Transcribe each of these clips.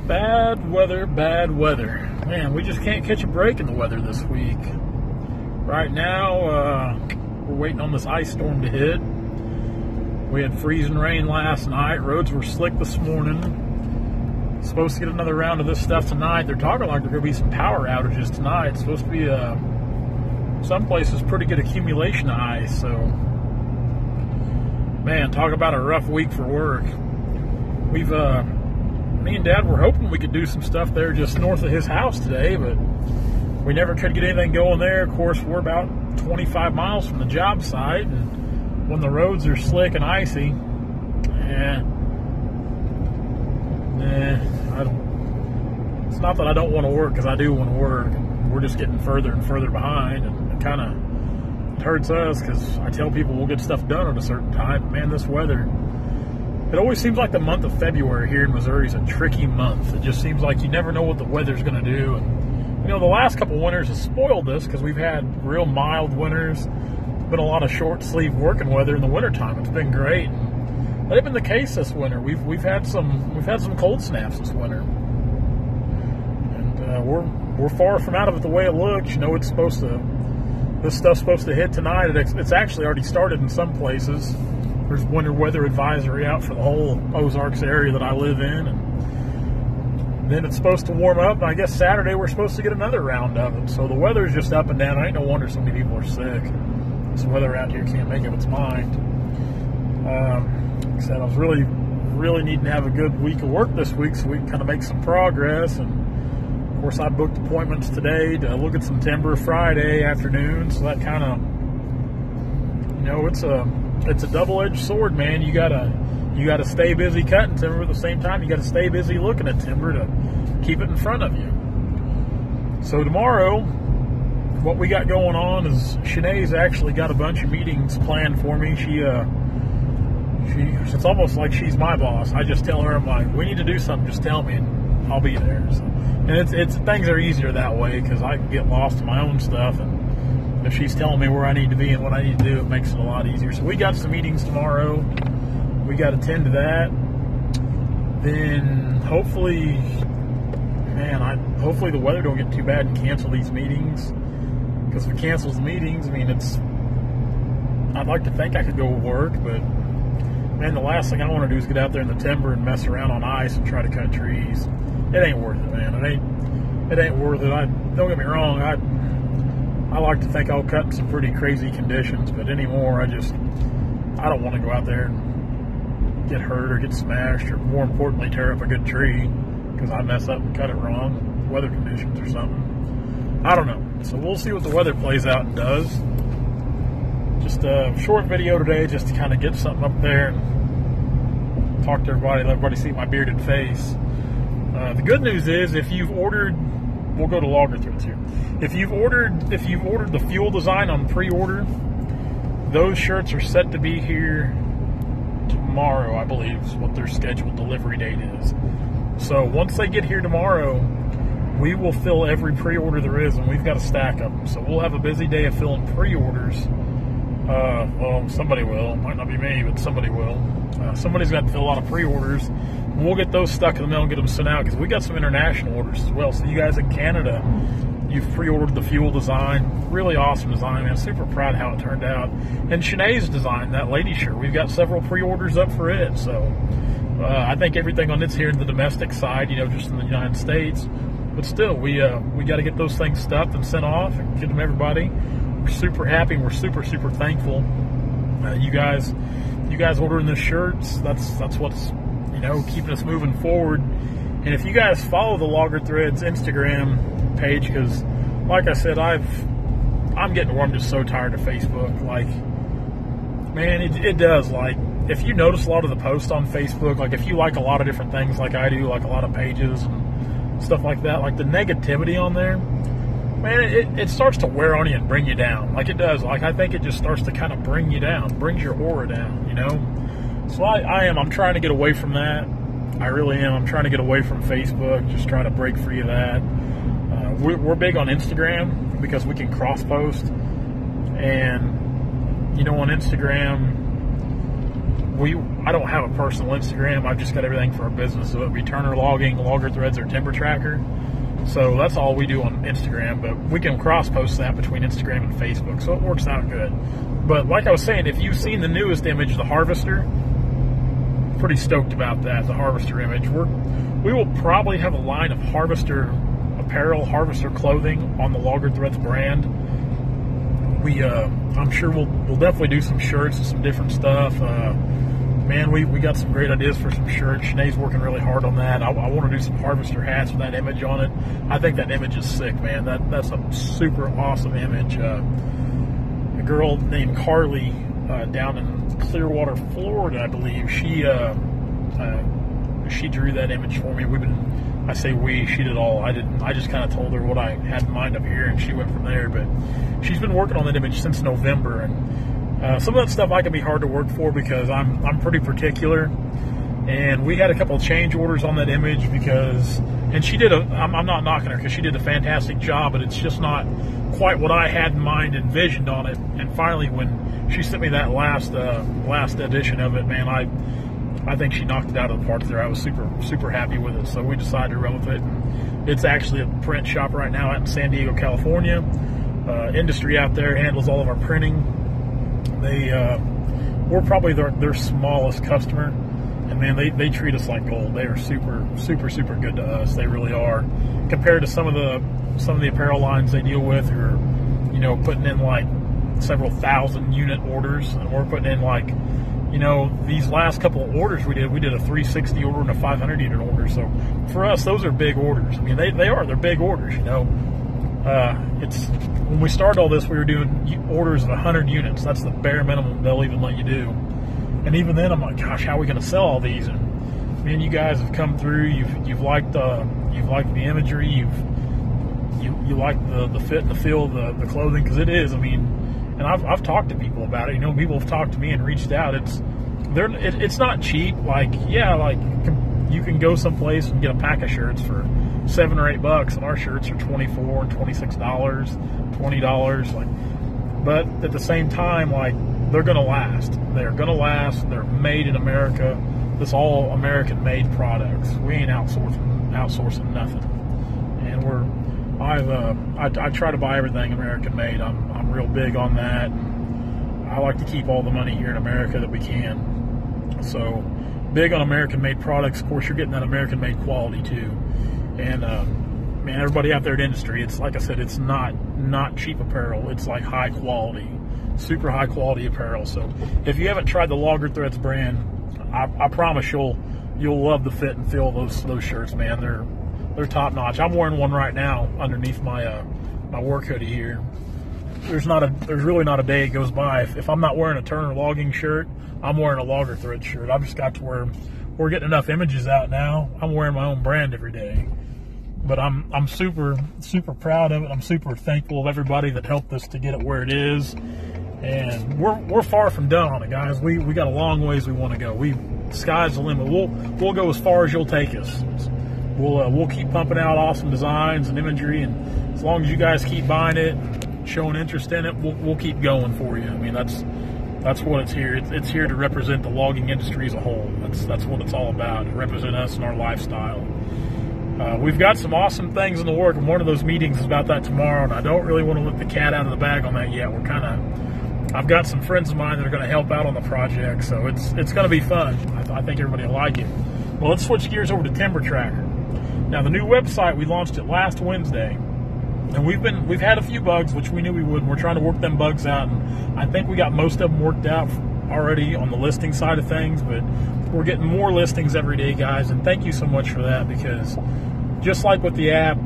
Bad weather, bad weather. Man, we just can't catch a break in the weather this week. Right now, we're waiting on this ice storm to hit. We had freezing rain last night. Roads were slick this morning. Supposed to get another round of this stuff tonight. They're talking like there are going to be some power outages tonight. It's supposed to be, some places, pretty good accumulation of ice. So, man, talk about a rough week for work. Me and Dad were hoping we could do some stuff there just north of his house today, but we never could get anything going there. Of course, we're about 25 miles from the job site, and when the roads are slick and icy, it's not that I don't want to work, because I do want to work. We're just getting further and further behind, and it kind of hurts us, because I tell people we'll get stuff done at a certain time, but man, this weather... It always seems like the month of February here in Missouri is a tricky month. It just seems like you never know what the weather's going to do. And, you know, the last couple winters have spoiled us because we've had real mild winters. Been a lot of short sleeve working weather in the wintertime. It's been great. That ain't been the case this winter. We've had some cold snaps this winter, and we're far from out of it the way it looks. You know, this stuff's supposed to hit tonight. It's actually already started in some places. There's winter weather advisory out for the whole Ozarks area that I live in. And then it's supposed to warm up. And I guess Saturday we're supposed to get another round of it. So the weather's just up and down. It ain't no wonder so many people are sick. This weather out here can't make up its mind. Like I said, I was really, really needing to have a good week of work this week so we can kind of make some progress. And, of course, I booked appointments today to look at some timber Friday afternoon. So that kind of, you know, it's a double-edged sword, man. You gotta stay busy cutting timber, at the same time you gotta stay busy looking at timber to keep it in front of you. So tomorrow, what we got going on is Shanae's actually got a bunch of meetings planned for me. It's almost like she's my boss. I just tell her, I'm like, we need to do something, just tell me and I'll be there. So, and it's things are easier that way because I can get lost in my own stuff, and if she's telling me where I need to be and what I need to do, it makes it a lot easier. So we got some meetings tomorrow. We got to tend to that. Then hopefully the weather don't get too bad and cancel these meetings. Because if it cancels the meetings, I mean, I'd like to think I could go work, but man, the last thing I want to do is get out there in the timber and mess around on ice and try to cut trees. It ain't worth it, man. It ain't worth it. Don't get me wrong. I like to think I'll cut in some pretty crazy conditions, but anymore, I don't want to go out there and get hurt or get smashed, or more importantly, tear up a good tree because I mess up and cut it wrong, weather conditions or something. I don't know. So we'll see what the weather plays out and does. Just a short video today just to kind of get something up there and talk to everybody, let everybody see my bearded face. The good news is if you've ordered, we'll go to Logger Threads here. If you've ordered the fuel design on pre-order, those shirts are set to be here tomorrow, I believe, is what their scheduled delivery date is. So once they get here tomorrow, we will fill every pre-order there is, and we've got a stack of them. So we'll have a busy day of filling pre-orders. Well, somebody will. It might not be me, but somebody will. Somebody's got to fill a lot of pre-orders. We'll get those stuck in the mail and get them sent out, because we got some international orders as well. So you guys in Canada, you've pre-ordered the fuel design. Really awesome design, man. Super proud how it turned out. And Shanae's design, that lady shirt, we've got several pre-orders up for it. So I think everything on it's here in the domestic side, you know, just in the United States. But still, we got to get those things stuffed and sent off and get them to everybody. We're super happy. We're super, super thankful. You guys ordering the shirts, that's what's, you know, keeping us moving forward. And if you guys follow the Logger Threads Instagram page, because like I said, I'm getting to where I'm just so tired of Facebook. Like, man, it does. Like, if you notice a lot of the posts on Facebook, like if you like a lot of different things like I do, like a lot of pages and stuff like that, like the negativity on there, man, it starts to wear on you and bring you down. Like it does. Like I think it just starts to kind of bring you down, brings your aura down, you know? So I'm trying to get away from that. I really am. I'm trying to get away from Facebook, just try to break free of that. We're big on Instagram because we can cross-post. And, you know, on Instagram, I don't have a personal Instagram. I've just got everything for our business. So it'd be Turner Logging, Logger Threads, or Timber Tracker. So that's all we do on Instagram, but we can cross-post that between Instagram and Facebook, so it works out good. But like I was saying, if you've seen the newest image, the Harvester, pretty stoked about that, the Harvester image. We will probably have a line of Harvester apparel, Harvester clothing on the Logger Threads brand. I'm sure we'll definitely do some shirts and some different stuff. Man, we got some great ideas for some shirts. Sinead's working really hard on that. I want to do some Harvester hats with that image on it. I think that image is sick, man. That's a super awesome image. A girl named Carly down in Clearwater, Florida, I believe. She drew that image for me. She did all. I just kind of told her what I had in mind up here, and she went from there. But she's been working on that image since November, and some of that stuff I can be hard to work for because I'm pretty particular. And we had a couple of change orders on that image and she did I'm not knocking her because she did a fantastic job, but it's just not quite what I had in mind envisioned on it. And finally, when she sent me that last edition of it, man, I think she knocked it out of the park there. I was super happy with it, so we decided to run with it. And it's actually a print shop right now out in San Diego, California. Industry out there handles all of our printing. We're probably their smallest customer, and man, they treat us like gold. They are super good to us. They really are. Compared to some of the apparel lines they deal with, who are putting in like several thousand unit orders, and we're putting in like these last couple of orders we did a 360 order and a 500 unit order. So for us, those are big orders. I mean, they're big orders. It's when we started all this, we were doing orders of 100 units. That's the bare minimum they'll even let you do. And even then, I'm like, gosh, how are we going to sell all these? And man, you guys have come through. You've liked the imagery. You like the fit and the feel of the clothing, because it is. I mean, and I've talked to people about it. People have talked to me and reached out. It's not cheap. You can go someplace and get a pack of shirts for $7 or $8, and our shirts are $24 and $26, $20. But at the same time, they're gonna last. They're gonna last. They're made in America. This all American-made products. We ain't outsourcing nothing. And I try to buy everything American-made. I'm real big on that. I like to keep all the money here in America that we can. So big on American-made products. Of course, you're getting that American-made quality too. And man, everybody out there in industry, it's like I said, it's not cheap apparel. It's like high quality, super high quality apparel. So if you haven't tried the Logger Threads brand, I promise you'll love the fit and feel of those shirts, man. They're top notch. I'm wearing one right now underneath my my work hoodie here. There's really not a day it goes by if I'm not wearing a Turner Logging shirt. I'm wearing a Logger Threads shirt. I've just got to where we're getting enough images out now. I'm wearing my own brand every day. But I'm super proud of it. I'm super thankful of everybody that helped us to get it where it is. And we're far from done on it, guys. We got a long ways we want to go. Sky's the limit. We'll go as far as you'll take us. We'll keep pumping out awesome designs and imagery, and as long as you guys keep buying it, showing interest in it, we'll keep going for you. I mean, that's what it's here. It's here to represent the logging industry as a whole. That's what it's all about. To represent us and our lifestyle. We've got some awesome things in the work, and one of those meetings is about that tomorrow, and I don't really want to let the cat out of the bag on that yet. I've got some friends of mine that are going to help out on the project, so it's going to be fun. I think everybody will like it. Well, let's switch gears over to Timber Tracker. Now, the new website, we launched it last Wednesday, and we've had a few bugs, which we knew we would, and we're trying to work them bugs out, and I think we got most of them worked out already on the listing side of things, but we're getting more listings every day, guys, and thank you so much for that, because just like with the app,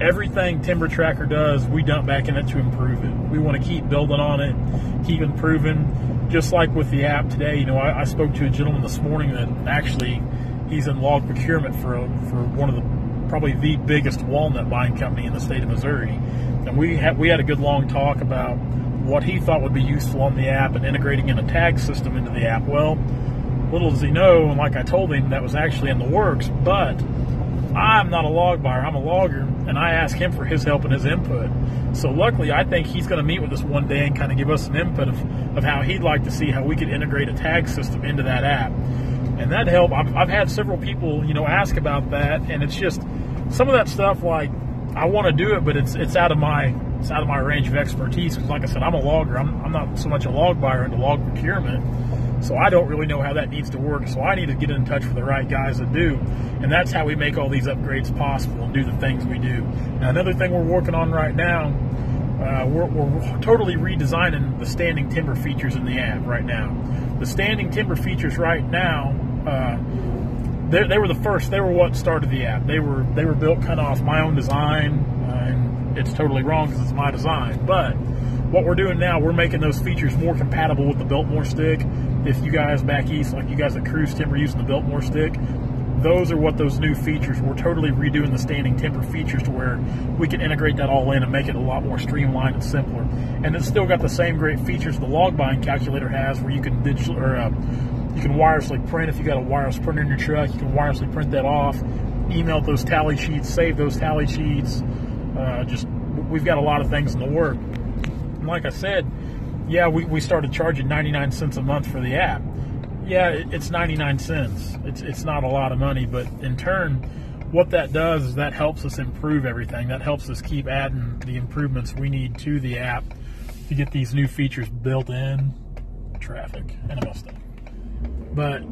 everything Timber Tracker does, we dump back in it to improve it. We want to keep building on it, keep improving. Just like with the app today, I spoke to a gentleman this morning that actually he's in log procurement for one of probably the biggest walnut buying company in the state of Missouri, and we had a good long talk about what he thought would be useful on the app and integrating in a tag system into the app. Well, little does he know, and like I told him, that was actually in the works, but I'm not a log buyer, I'm a logger, and I ask him for his help and his input. So luckily, I think he's going to meet with us one day and kind of give us some input of how he'd like to see how we could integrate a tag system into that app. And that help, I've had several people, ask about that, and it's just some of that stuff, like, I want to do it, but it's out of my range of expertise, because like I said, I'm a logger. I'm not so much a log buyer into log procurement, so I don't really know how that needs to work. So I need to get in touch with the right guys that do, and that's how we make all these upgrades possible and do the things we do. Now, another thing we're working on right now, we're totally redesigning the standing timber features in the app right now. The standing timber features right now, they were the first. They were what started the app. They were built kind of off my own design, and it's totally wrong because it's my design. But what we're doing now, we're making those features more compatible with the Biltmore stick. If you guys back east, like you guys at Cruise Timber using the Biltmore stick, those are what those new features. We're totally redoing the standing timber features to where we can integrate that all in and make it a lot more streamlined and simpler. And it's still got the same great features the log buying calculator has, where you can digital you can wirelessly print. If you got a wireless printer in your truck, you can wirelessly print that off, email those tally sheets, save those tally sheets. We've got a lot of things in the work. And like I said, yeah, we started charging 99 cents a month for the app. Yeah, it's 99 cents. It's not a lot of money, but in turn, what that does is that helps us improve everything. That helps us keep adding the improvements we need to the app to get these new features built in. Traffic and all stuff. But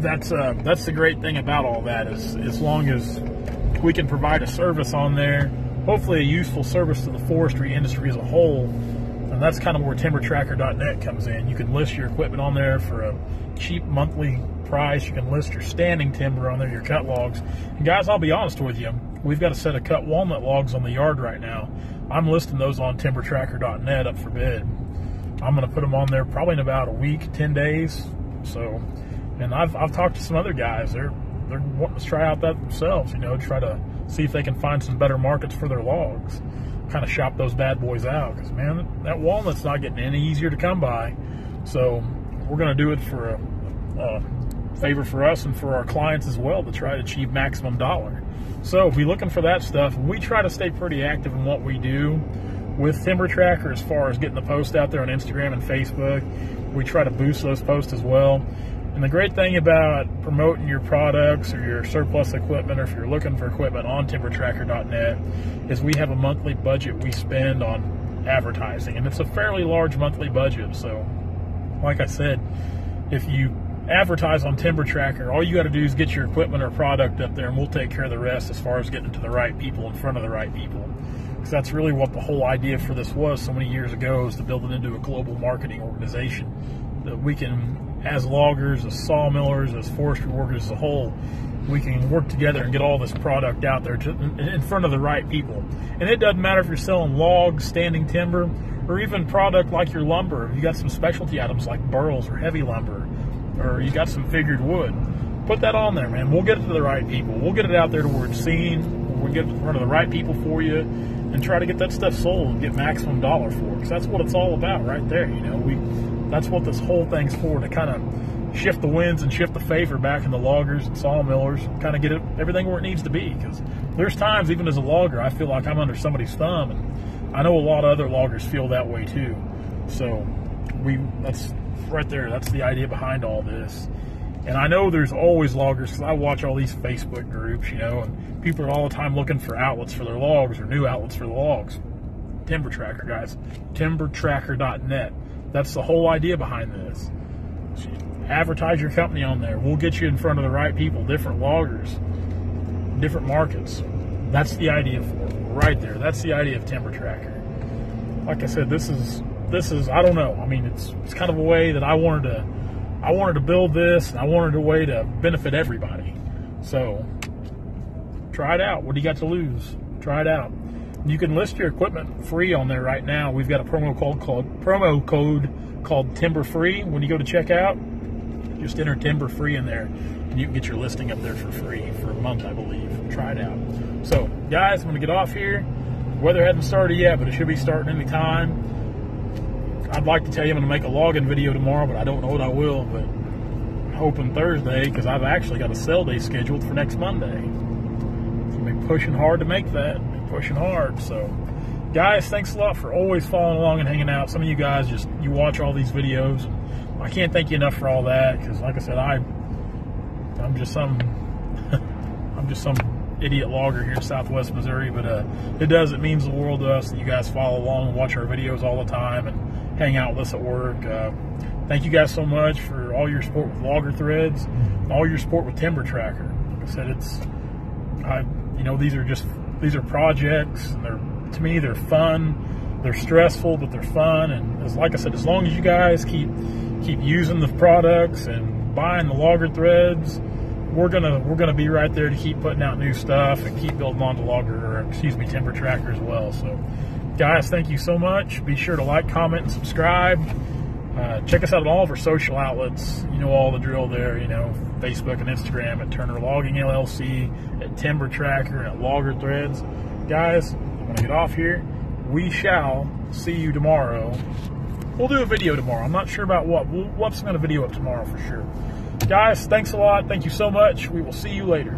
that's the great thing about all that, is as long as we can provide a service on there, hopefully a useful service to the forestry industry as a whole. And that's kind of where timbertracker.net comes in. You can list your equipment on there for a cheap monthly price. You can list your standing timber on there, your cut logs. And guys, I'll be honest with you, we've got a set of cut walnut logs on the yard right now. I'm listing those on timbertracker.net up for bid. I'm going to put them on there probably in about a week, 10 days. So, and I've talked to some other guys. They're wanting to try out that themselves, try to see if they can find some better markets for their logs. Kind of shop those bad boys out, because man, that walnut's not getting any easier to come by. So we're going to do it for a favor for us and for our clients as well, to try to achieve maximum dollar. So be looking for that stuff. We try to stay pretty active in what we do with Timber Tracker as far as getting the post out there on Instagram and Facebook. We try to boost those posts as well. And the great thing about promoting your products or your surplus equipment, or if you're looking for equipment on timbertracker.net, is we have a monthly budget we spend on advertising. And it's a fairly large monthly budget. So, like I said, if you advertise on Timber Tracker, all you got to do is get your equipment or product up there, and we'll take care of the rest as far as getting it to the right people in front of the right people. Because that's really what the whole idea for this was so many years ago, is to build it into a global marketing organization that we can, as loggers, as sawmillers, as forestry workers as a whole, we can work together and get all this product out there in front of the right people. And it doesn't matter if you're selling logs, standing timber, or even product like your lumber. You got some specialty items like burls or heavy lumber, or you got some figured wood. Put that on there, man. We'll get it to the right people. We'll get it out there to where it's seen. We'll get it in front of the right people for you, and try to get that stuff sold and get maximum dollar for it. Because that's what it's all about right there. That's what this whole thing's for, to kind of shift the winds and shift the favor back in the loggers and sawmillers, and kind of get everything where it needs to be. Because there's times, even as a logger, I feel like I'm under somebody's thumb, and I know a lot of other loggers feel that way too. So that's right there. That's the idea behind all this. And I know there's always loggers, because I watch all these Facebook groups, and people are all the time looking for outlets for their logs, or new outlets for the logs. Timber Tracker, guys. timbertracker.net. That's the whole idea behind this. Advertise your company on there. We'll get you in front of the right people, different loggers, different markets. That's the idea for it, right there. That's the idea of Timber Tracker. Like I said, this is I don't know. I mean, it's kind of a way that I wanted to build this, and I wanted a way to benefit everybody. So try it out. What do you got to lose? Try it out. You can list your equipment free on there right now. We've got a promo code called Timber Free. When you go to checkout, just enter Timber Free in there, and you can get your listing up there for free for a month, I believe. Try it out. So, guys, I'm going to get off here. Weather hasn't started yet, but it should be starting any time. I'd like to tell you I'm going to make a login video tomorrow, but I don't know what I will. But hoping Thursday, because I've actually got a sale day scheduled for next Monday. So I've been pushing hard to make that. Pushing hard. So, guys, thanks a lot for always following along and hanging out. Some of you guys you watch all these videos. I can't thank you enough for all that, because like I said, I'm just some idiot logger here in Southwest Missouri, but it means the world to us that you guys follow along and watch our videos all the time and hang out with us at work. Thank you guys so much for all your support with Logger Threads, all your support with Timber Tracker. Like I said, these are projects, and to me they're fun. They're stressful, but they're fun. And like I said, as long as you guys keep using the products and buying the Logger Threads, we're gonna be right there to keep putting out new stuff and keep building on to Timber Tracker as well. So, guys, thank you so much. Be sure to like, comment, and subscribe. Check us out on all of our social outlets. You know all the drill there. You know, Facebook and Instagram at Turner Logging LLC, at Timber Tracker, at Logger Threads. Guys, I'm gonna get off here. We shall see you tomorrow. We'll do a video tomorrow. I'm not sure about what. We'll have some kind of video up tomorrow for sure. Guys, thanks a lot. Thank you so much. We will see you later.